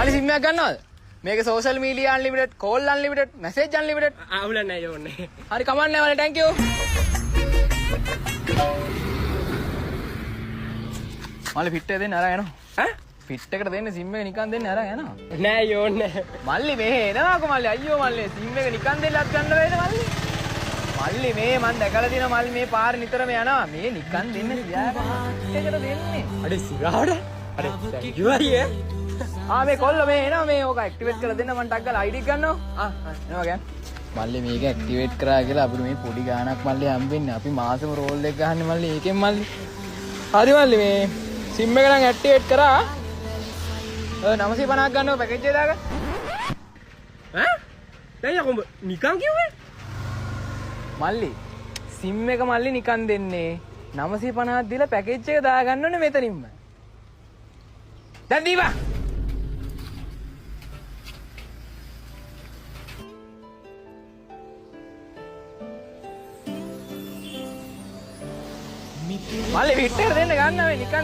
මල්ලි සිම් එකක් ගන්නවද? මේක social media unlimited, call unlimited, message unlimited. අවුල නැහැ යෝන්නේ. හරි කමන්නේ මල්ලි thank you. මල්ලි ෆිට් එක දෙන්න අරන් යනවා. ඈ? ෆිට් එකට දෙන්න සිම් එක නිකන් දෙන්න අරන් යනවා. නෑ යෝන්නේ. මල්ලි මෙහෙ එනවාකෝ මල්ලි අයියෝ මල්ලි සිම් එක නිකන් දෙන්නත් ගන්න බෑනේ මල්ලි. මල්ලි මේ මන් දැකලා තියෙනවා මල්ලි මේ පාර නිතරම යනවා. මේ නිකන් දෙන්න තියාගන්න එකට දෙන්නේ. අඩේ සිරාට. අඩේ thank you අයියේ. මේ කොල්ල මේ එනවා මේ ඕක ඇක්ටිවේට් කරලා දෙන්න මන් ටක් ගාලා ID එක ගන්නවා. එනවා ගන්න. මල්ලි මේක ඇක්ටිවේට් කරා කියලා අපිට මේ පොඩි ගාණක් මල්ලි හම්බෙන්නේ. අපි මාසෙම රෝල් එක ගහන්නේ මල්ලි ඒකෙන් මල්ලි. හරි මල්ලි මේ සිම් එක නම් ඇක්ටිවේට් කරා. 950ක් ගන්නවා පැකේජ් එක දාගන්න. ඈ? දැන් යකෝ නිකන් කිව්වේ? මල්ලි සිම් එක මල්ලි නිකන් දෙන්නේ 950ක් දීලා පැකේජ් එක දාගන්න ඕනේ මෙතනින්ම. දැන් දීපන්. මල්ලි පිටේට දෙන්න ගන්න මේ නිකන්